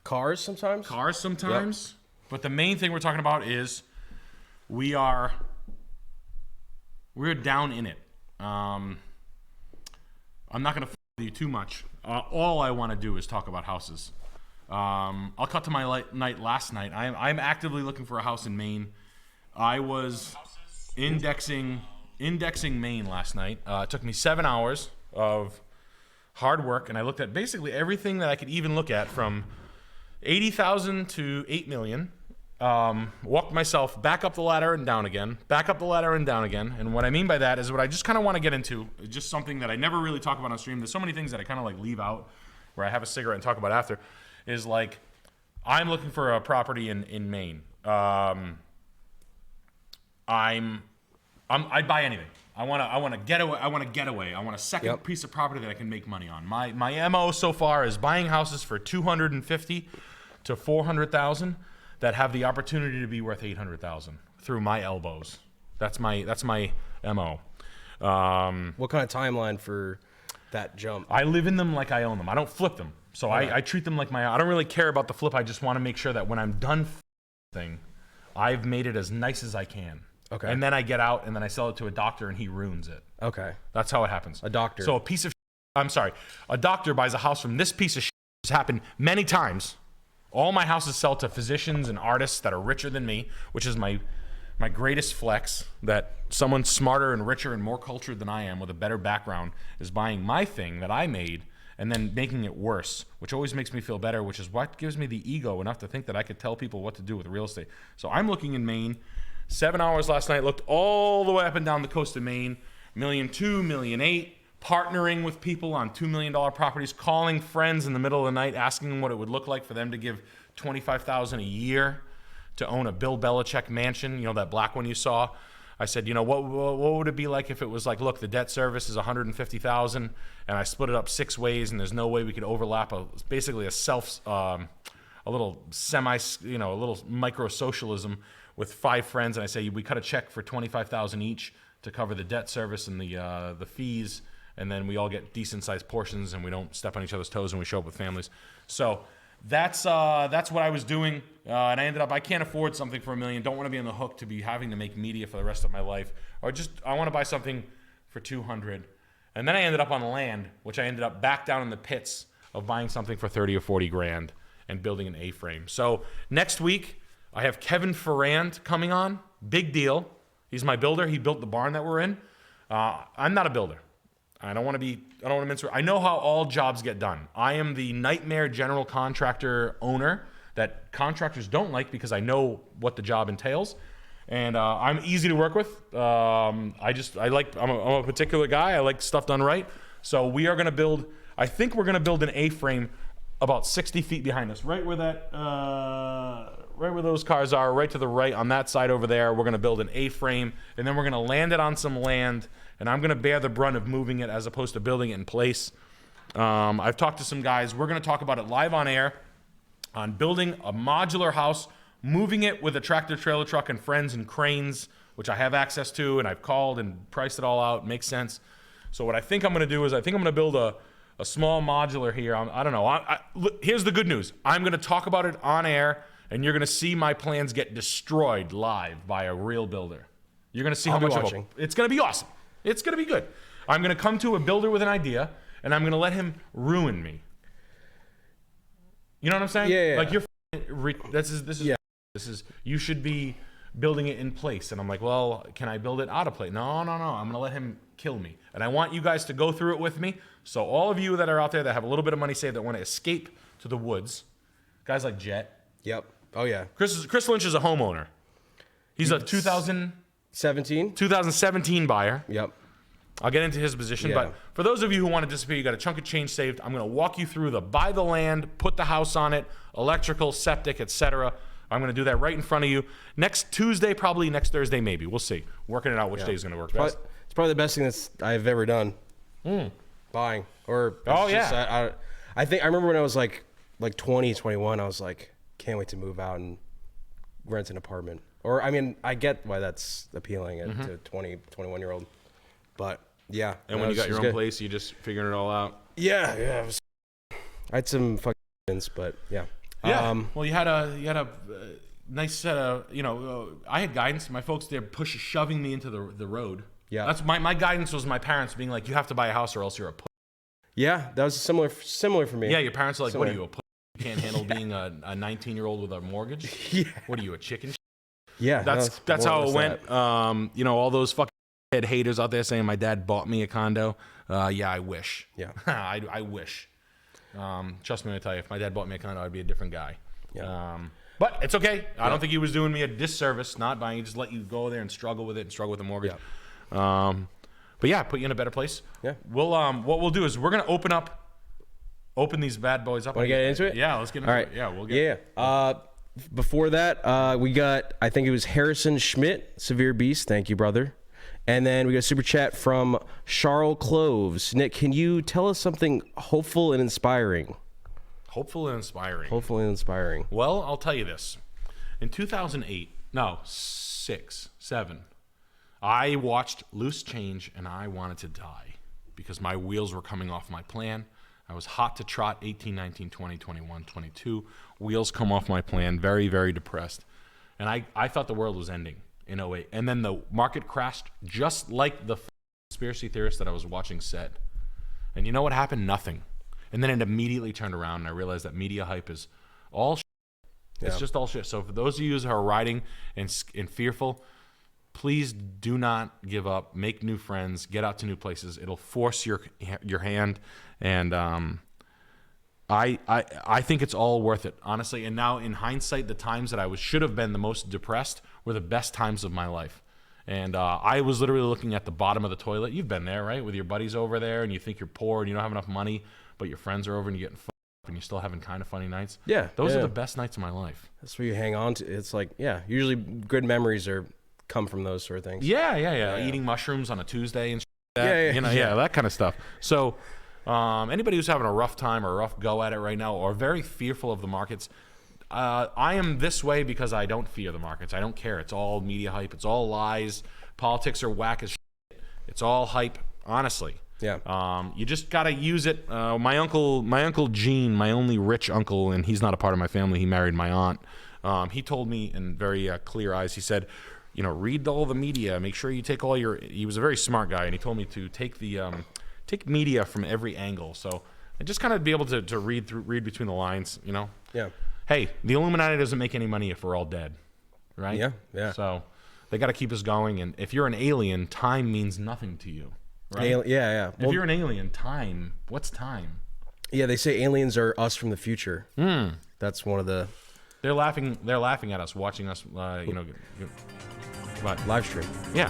Cars sometimes. Yep. But the main thing we're talking about is we're down in it. I'm not going to with you too much. All I want to do is talk about houses. I'll cut to my night last night. I'm actively looking for a house in Maine. I was indexing Maine last night. It took me 7 hours of hard work, and I looked at basically everything that I could even look at, from 80,000 to 8 million. Walked myself back up the ladder and down again, back up the ladder and down again. And what I mean by that is what I just kind of want to get into, just something that I never really talk about on stream. There's so many things that I kind of like leave out where I have a cigarette and talk about after, is like, I'm looking for a property in Maine. I'd buy anything. I want to get away. I want a second piece of property that I can make money on. My MO so far is buying houses for 250 to 400,000 that have the opportunity to be worth 800,000 through my elbows. That's my MO. What kind of timeline for that jump? I live in them like I own them. I don't flip them. So I treat them like I don't really care about the flip. I just want to make sure that when I'm done thing, I've made it as nice as I can. Okay. And then I get out and then I sell it to a doctor and he ruins it. Okay. That's how it happens. A doctor. So a doctor buys a house from this piece of shit. It's happened many times. All my houses sell to physicians and artists that are richer than me, which is my greatest flex, that someone smarter and richer and more cultured than I am with a better background is buying my thing that I made and then making it worse, which always makes me feel better, which is what gives me the ego enough to think that I could tell people what to do with real estate. So I'm looking in Maine. 7 hours last night, looked all the way up and down the coast of Maine, $1.2 million, $1.8 million, partnering with people on $2 million properties, calling friends in the middle of the night, asking them what it would look like for them to give $25,000 a year to own a Bill Belichick mansion, that black one you saw. I said, what would it be like if it was like, look, the debt service is $150,000, and I split it up 6 ways, and there's no way we could overlap basically a little micro socialism with 5 friends, and I say we cut a check for $25,000 each to cover the debt service and the fees, and then we all get decent sized portions, and we don't step on each other's toes, and we show up with families. So that's what I was doing, and I ended up, I can't afford something for $1 million. Don't want to be on the hook to be having to make media for the rest of my life, or just I want to buy something for 200, and then I ended up on land, which I ended up back down in the pits of buying something for 30 or 40 grand and building an A-frame. So next week I have Kevin Ferrand coming on. Big deal. He's my builder. He built the barn that we're in. I'm not a builder. I don't want to mince. I know how all jobs get done. I am the nightmare general contractor owner that contractors don't like because I know what the job entails, and I'm easy to work with. I'm a particular guy. I like stuff done right. So we are going to build. I think we're going to build an A-frame about 60 feet behind us, right where those cars are, right to the right on that side over there. We're going to build an A-frame, and then we're going to land it on some land, and I'm going to bear the brunt of moving it as opposed to building it in place. I've talked to some guys. We're going to talk about it live on air, on building a modular house, moving it with a tractor trailer truck and friends and cranes, which I have access to, and I've called and priced it all out. Makes sense. So what I think I'm going to do is I think I'm going to build a small modular here. I don't know. Look, here's the good news. I'm going to talk about it on air, and you're going to see my plans get destroyed live by a real builder. You're going to see how much it's going to be awesome. It's going to be good. I'm going to come to a builder with an idea, and I'm going to let him ruin me. You know what I'm saying? Yeah. Like you should be building it in place. And I'm like, well, can I build it out of place? No. I'm going to let him kill me. And I want you guys to go through it with me. So all of you that are out there that have a little bit of money saved that want to escape to the woods, guys like Jet. Yep. Oh, yeah. Chris Lynch is a homeowner. He's a 2017 buyer. Yep. I'll get into his position. Yeah. But for those of you who want to disappear, you got a chunk of change saved. I'm going to walk you through buy the land, put the house on it, electrical, septic, etc. I'm going to do that right in front of you. Next Tuesday, probably next Thursday, maybe. We'll see. Working it out which day is going to work best. It's probably the best thing I've ever done. Buying. Or I think I remember when I was like 20, 21, I was like, can't wait to move out and rent an apartment. Or, I mean, I get why that's appealing to 20, 21-year-old. But, yeah. And when you got your own place, you just figuring it all out? Yeah. I had some fucking but, yeah. Yeah. Well, you had a nice set of, I had guidance. My folks, they're shoving me into the road. Yeah. That's my guidance was my parents being like, you have to buy a house or else you're a pussy. Yeah, that was similar for me. Yeah, your parents are like, what are you, a pussy? You can't handle being a 19-year-old with a mortgage? Yeah. What are you, a chicken? Yeah. That's how it went. All those fucking haters out there saying my dad bought me a condo. Yeah, I wish. Yeah. I wish. Trust me when I tell you, if my dad bought me a condo, I'd be a different guy. Yeah. But it's okay. I don't think he was doing me a disservice not buying. He just let you go there and struggle with it and struggle with the mortgage. Yeah. But yeah, put you in a better place. Yeah. We'll what we'll do is we're gonna open these bad boys up. Want to get into it? Yeah, let's get into it. Yeah, we'll get. Yeah. Before that, we got, I think it was Harrison Schmidt, Severe Beast. Thank you, brother. And then we got a super chat from Charles Cloves. Nick, can you tell us something hopeful and inspiring? Hopeful and inspiring. Hopeful and inspiring. Well, I'll tell you this. In 6, 7, I watched Loose Change and I wanted to die because my wheels were coming off my plan. I was hot to trot 18, 19, 20, 21, 22. Wheels come off my plan. Very, very depressed. And I thought the world was ending in 08. And then the market crashed just like the conspiracy theorist that I was watching said. And you know what happened? Nothing. And then it immediately turned around and I realized that media hype is all shit. It's just all shit. So for those of you who are riding and fearful, please do not give up. Make new friends. Get out to new places. It'll force your hand. And I think it's all worth it, honestly. And now in hindsight, the times that I should have been the most depressed were the best times of my life. And I was literally looking at the bottom of the toilet. You've been there, right? With your buddies over there and you think you're poor and you don't have enough money, but your friends are over and you're getting fucked up and you're still having kind of funny nights. Yeah. Those are the best nights of my life. That's where you hang on to. It's like, usually good memories come from those sort of things. Yeah. Eating mushrooms on a Tuesday and that kind of stuff. So anybody who's having a rough time or a rough go at it right now or very fearful of the markets, I am this way because I don't fear the markets. I don't care. It's all media hype. It's all lies. Politics are whack as shit. It's all hype, honestly. Yeah. You just got to use it. My uncle Gene, my only rich uncle, and he's not a part of my family. He married my aunt. He told me in very clear eyes, he said, read all the media. Make sure you take he was a very smart guy, and he told me to take take media from every angle. So I just kind of be able to read between the lines, Yeah. Hey, the Illuminati doesn't make any money if we're all dead, right? Yeah. So they got to keep us going. And if you're an alien, time means nothing to you, right? Yeah. If you're an alien, what's time? Yeah, they say aliens are us from the future. That's one of the... They're laughing at us, watching us, live stream. Yeah.